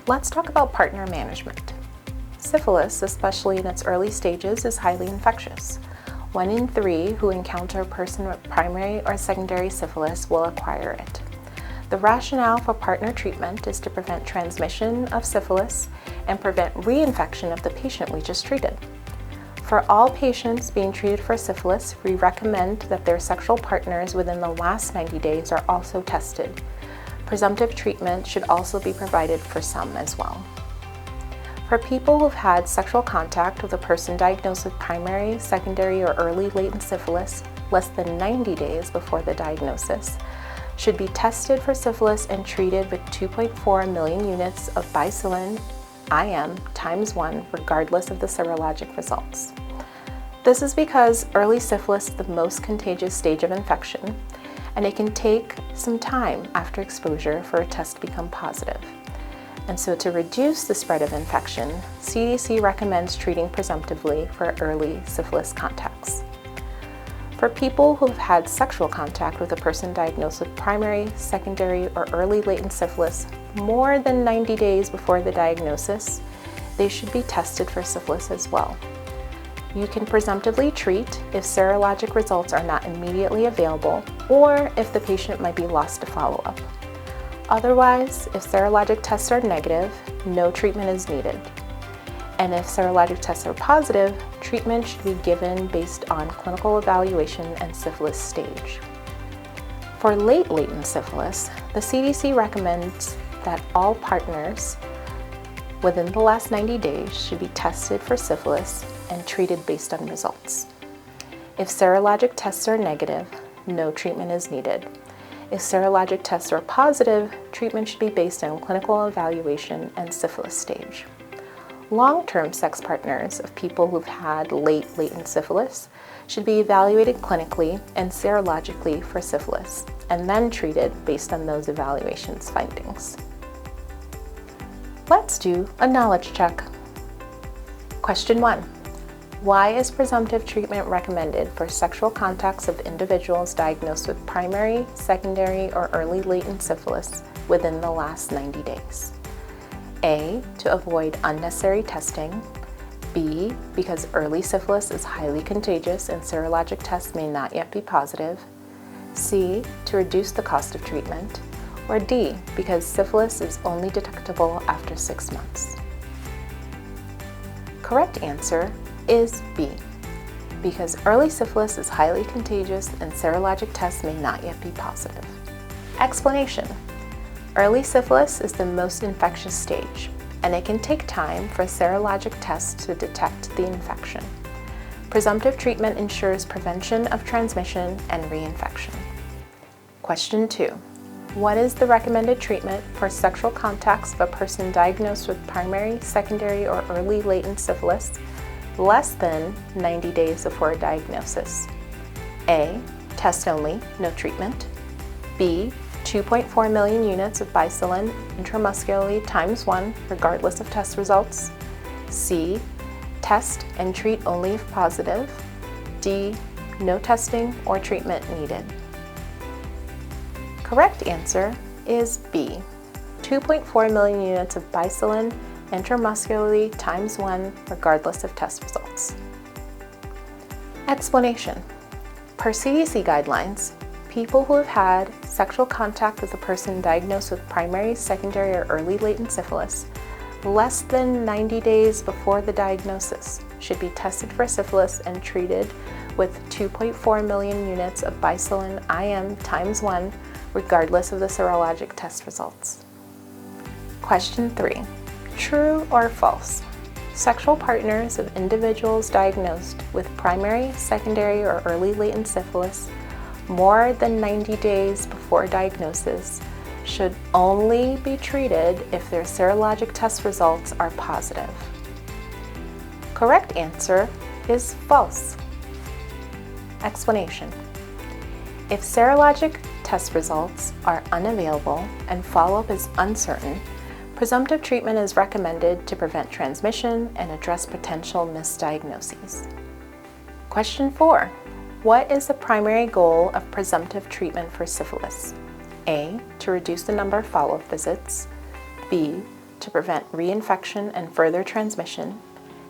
Let's talk about partner management. Syphilis, especially in its early stages, is highly infectious. 1 in 3 who encounter a person with primary or secondary syphilis will acquire it. The rationale for partner treatment is to prevent transmission of syphilis and prevent reinfection of the patient we just treated. For all patients being treated for syphilis, we recommend that their sexual partners within the last 90 days are also tested. Presumptive treatment should also be provided for some as well. For people who've had sexual contact with a person diagnosed with primary, secondary, or early latent syphilis less than 90 days before the diagnosis, should be tested for syphilis and treated with 2.4 million units of bicillin IM times 1 regardless of the serologic results. This is because early syphilis is the most contagious stage of infection, and it can take some time after exposure for a test to become positive. And so to reduce the spread of infection, CDC recommends treating presumptively for early syphilis contacts. For people who have had sexual contact with a person diagnosed with primary, secondary, or early latent syphilis more than 90 days before the diagnosis, they should be tested for syphilis as well. You can presumptively treat if serologic results are not immediately available or if the patient might be lost to follow-up. Otherwise, if serologic tests are negative, no treatment is needed. And if serologic tests are positive, treatment should be given based on clinical evaluation and syphilis stage. For late latent syphilis, the CDC recommends that all partners within the last 90 days should be tested for syphilis and treated based on results. If serologic tests are negative, no treatment is needed. If serologic tests are positive, treatment should be based on clinical evaluation and syphilis stage. Long-term sex partners of people who've had late latent syphilis should be evaluated clinically and serologically for syphilis, and then treated based on those evaluations findings. Let's do a knowledge check. Question 1. Why is presumptive treatment recommended for sexual contacts of individuals diagnosed with primary, secondary, or early latent syphilis within the last 90 days? A, to avoid unnecessary testing. B, because early syphilis is highly contagious and serologic tests may not yet be positive. C, to reduce the cost of treatment. Or D, because syphilis is only detectable after 6 months. Correct answer is B, because early syphilis is highly contagious and serologic tests may not yet be positive. Explanation. Early syphilis is the most infectious stage, and it can take time for serologic tests to detect the infection. Presumptive treatment ensures prevention of transmission and reinfection. Question 2. What is the recommended treatment for sexual contacts of a person diagnosed with primary, secondary, or early latent syphilis less than 90 days before diagnosis? A, test only, no treatment. B, 2.4 million units of bicillin intramuscularly times 1 regardless of test results. C, test and treat only if positive. D, no testing or treatment needed. Correct answer is B, 2.4 million units of bicillin intramuscularly times 1 regardless of test results. Explanation. Per CDC guidelines, people who have had sexual contact with a person diagnosed with primary, secondary, or early latent syphilis less than 90 days before the diagnosis should be tested for syphilis and treated with 2.4 million units of bicillin IM times 1 regardless of the serologic test results. Question 3. True or false? Sexual partners of individuals diagnosed with primary, secondary, or early latent syphilis more than 90 days before diagnosis should only be treated if their serologic test results are positive. Correct answer is false. Explanation. If serologic test results are unavailable and follow-up is uncertain, presumptive treatment is recommended to prevent transmission and address potential misdiagnoses. Question 4. What is the primary goal of presumptive treatment for syphilis? A, to reduce the number of follow-up visits. B, to prevent reinfection and further transmission,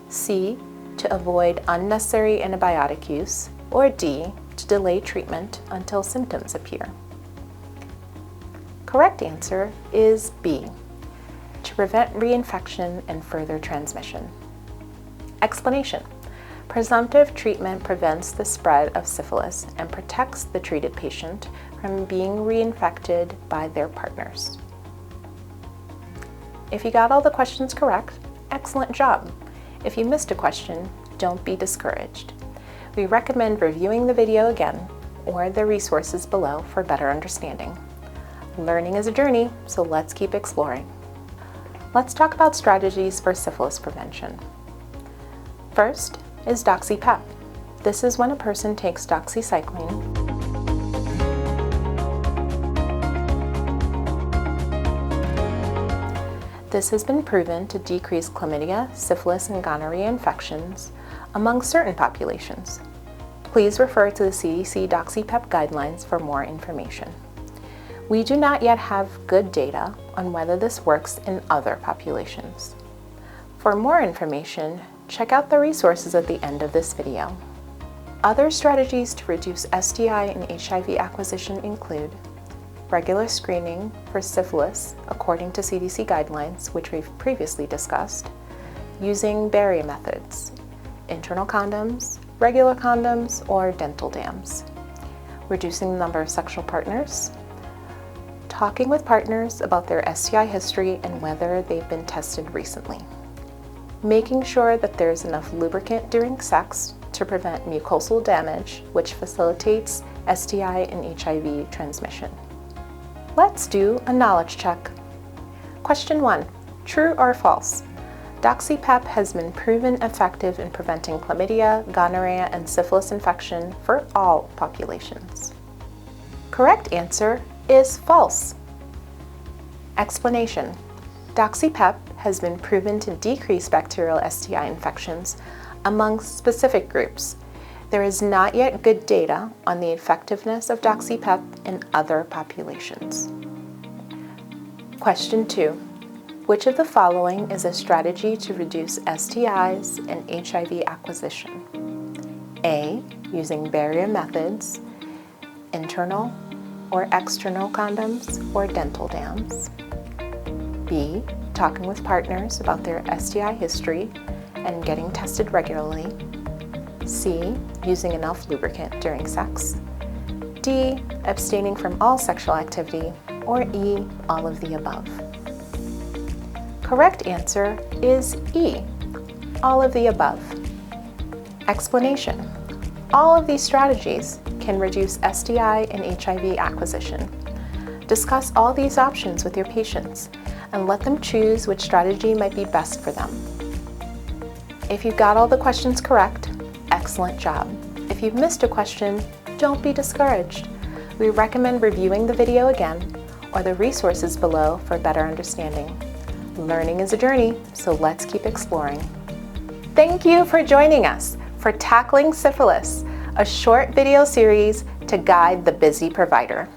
C, to avoid unnecessary antibiotic use, or D, to delay treatment until symptoms appear. Correct answer is B, to prevent reinfection and further transmission. Explanation. Presumptive treatment prevents the spread of syphilis and protects the treated patient from being reinfected by their partners. If you got all the questions correct, excellent job. If you missed a question, don't be discouraged. We recommend reviewing the video again or the resources below for better understanding. Learning is a journey, so let's keep exploring. Let's talk about strategies for syphilis prevention. First is doxy-PEP. This is when a person takes doxycycline This has been proven to decrease chlamydia, syphilis, and gonorrhea infections among certain populations. Please refer to the CDC doxy-PEP guidelines for more information. We do not yet have good data on whether this works in other populations. For more information, check out the resources at the end of this video. Other strategies to reduce STI and HIV acquisition include regular screening for syphilis according to CDC guidelines, which we've previously discussed, using barrier methods, internal condoms, regular condoms, or dental dams, reducing the number of sexual partners, talking with partners about their STI history and whether they've been tested recently, making sure that there's enough lubricant during sex to prevent mucosal damage, which facilitates STI and HIV transmission. Let's do a knowledge check. Question 1. True or false? Doxy-PEP has been proven effective in preventing chlamydia, gonorrhea, and syphilis infection for all populations. Correct answer is false. Explanation. Doxy-PEP has been proven to decrease bacterial STI infections among specific groups. There is not yet good data on the effectiveness of doxy-PEP in other populations. Question 2. Which of the following is a strategy to reduce STIs and HIV acquisition? A. Using barrier methods, internal or external condoms or dental dams. B. Talking with partners about their STI history and getting tested regularly. C. Using enough lubricant during sex. D. Abstaining from all sexual activity. Or E. All of the above. Correct answer is E. All of the above. Explanation. All of these strategies can reduce STI and HIV acquisition. Discuss all these options with your patients and let them choose which strategy might be best for them. If you got all the questions correct, excellent job. If you've missed a question, don't be discouraged. We recommend reviewing the video again or the resources below for better understanding. Learning is a journey, so let's keep exploring. Thank you for joining us for Tackling Syphilis, a short video series to guide the busy provider.